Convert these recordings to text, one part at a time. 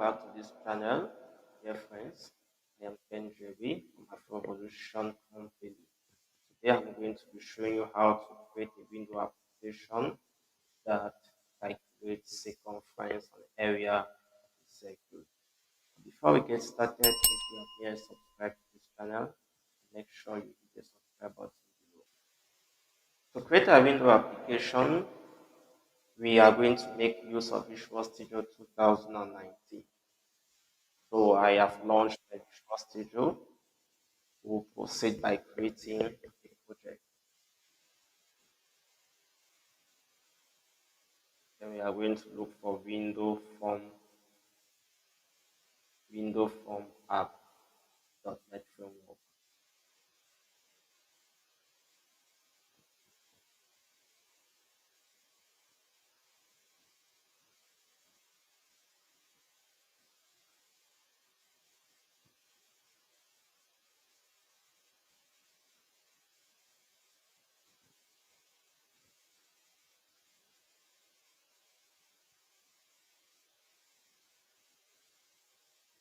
back to this channel, dear friends. I am Ken JB from Revolution Company. Today I'm going to be showing you how to create a window application that calculates circumference and area of a circle. Before we get started, if you have yet subscribed to this channel, make sure you hit the subscribe button below. To create a window application, we are going to make use of Visual Studio 2019. So I have launched the Visual Studio. We'll proceed by creating a project. Then we are going to look for window form app.net framework.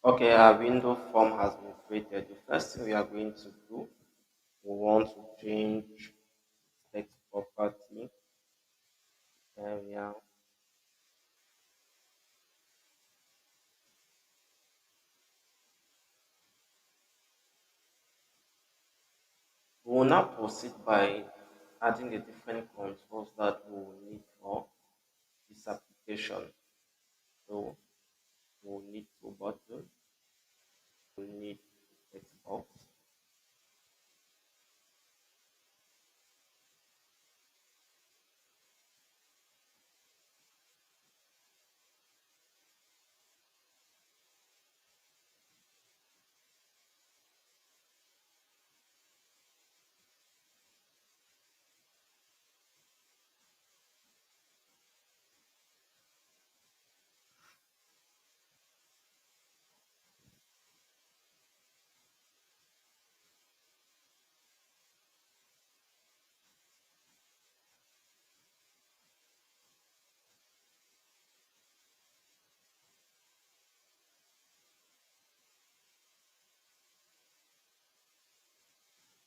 Okay, our window form has been created. The first thing we are going to do, we want to change text property area. We will now proceed by adding the different controls that we will need for this application. So we will need two buttons, we will need text box.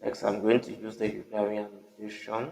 Next, I'm going to use the Hungarian notation.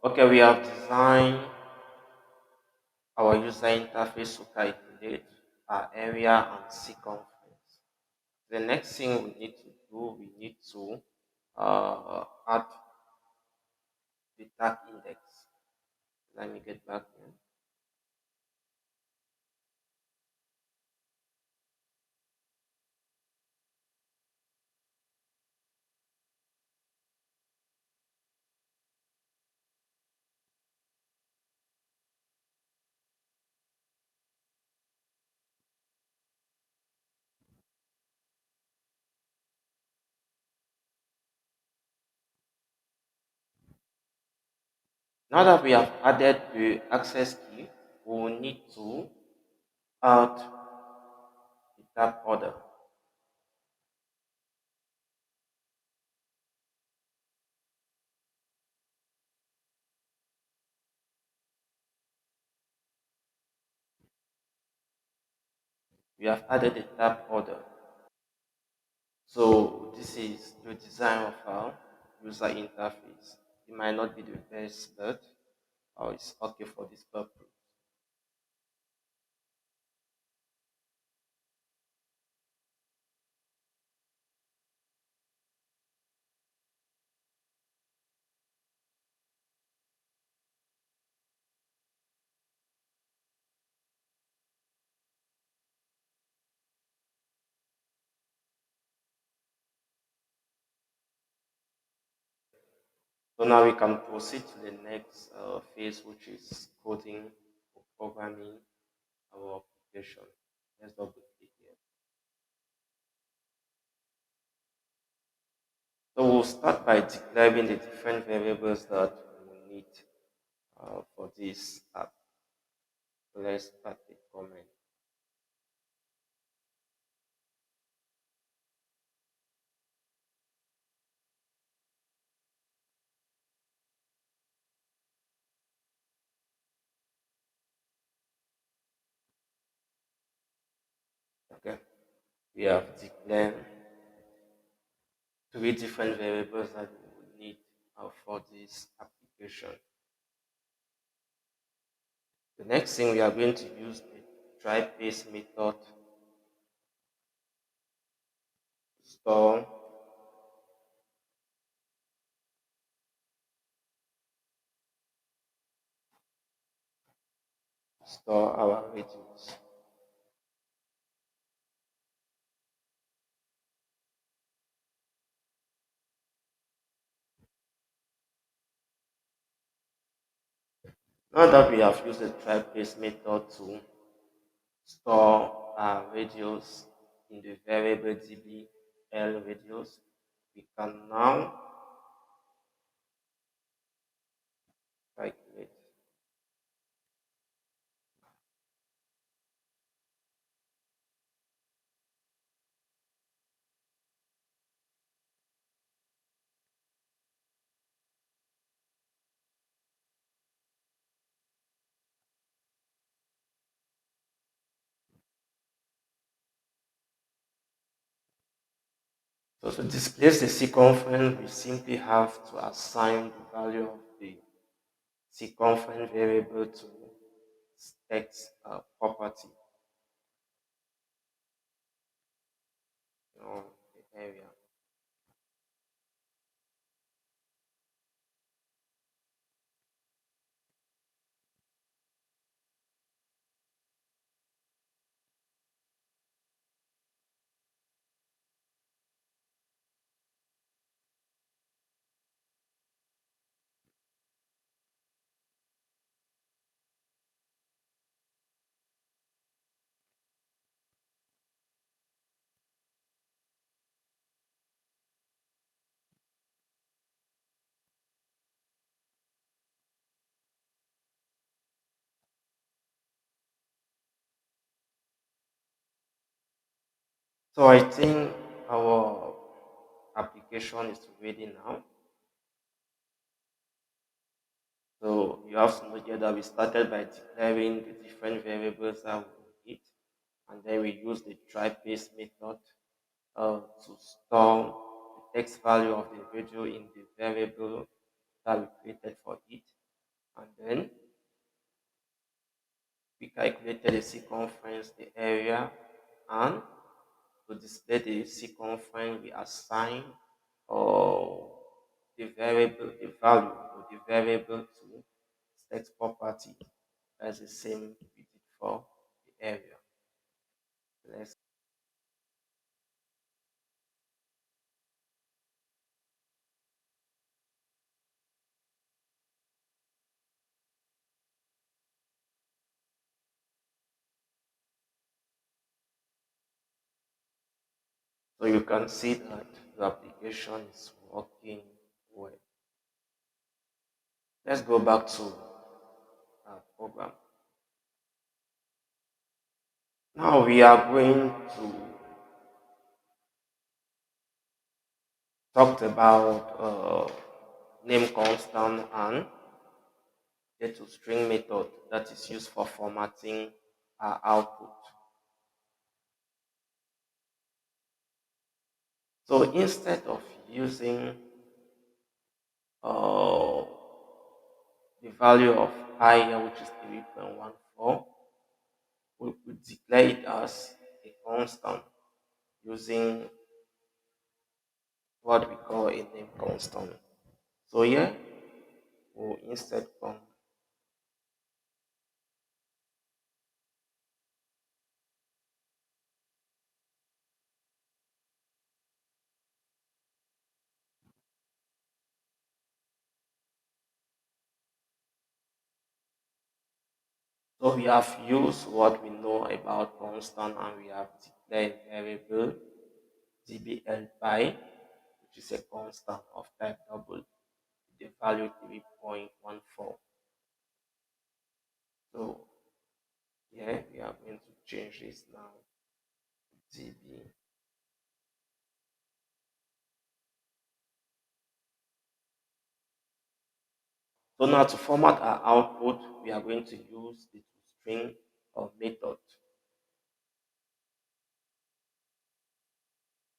Okay, we have designed our user interface to calculate our area and circumference. The next thing we need to do, we need to add the tag index. Let me get back here. Now that we have added the access key, we will need to add the tab order. We have added the tab order. So this is the design of our user interface. It might not be the best, but it's okay for this purpose. So now we can proceed to the next phase, which is coding or programming our application. Let's double click here. So we'll start by declaring the different variables that we need for this app. So let's start with comment. Okay, we have declared three different variables that we will need for this application. The next thing we are going to use the TryParse method to store our radius. Now that we have used the TryParse method to store our radius in the variable db l radius, we can now calculate. So to display the circumference, we simply have to assign the value of the circumference variable to text property, the area. So I think our application is ready now. So you have to note here that we started by declaring the different variables that we need, and then we use the TryParse method to store the text value of the video in the variable that we created for it. and then we calculated the circumference, the area, and to display the circumference, we assign or the variable, the value of the variable to text property. That's the same we did for the area. Let's so you can see that the application is working well. Let's go back to our program. Now we are going to talk about name constant and the ToString method that is used for formatting our output. So instead of using uh, the value of I here, which is 3.14, we could declare it as a constant using what we call a name constant. So here we'll instead come. So we have used what we know about constant and we have declared variable dbl which is a constant of type double, with the value 3.14. So here we are going to change this now to db. So now to format our output, we are going to use the string or method.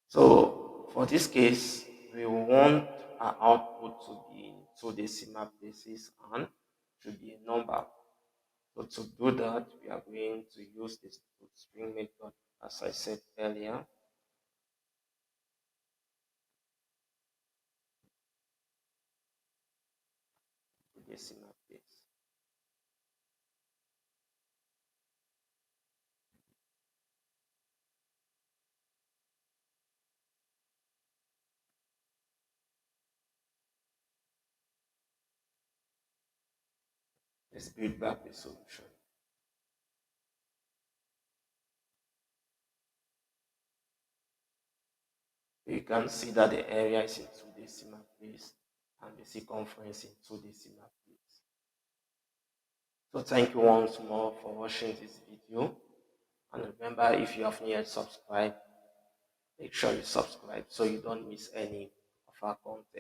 So for this case, we want our output to be in two decimal places and to be a number. So to do that, we are going to use this string method, as I said earlier. To decimal place. Let's build back the solution. You can see that the area is in two decimal place and the circumference in two decimal place. So thank you once more for watching this video. And remember, if you have not yet subscribed, make sure you subscribe so you don't miss any of our content.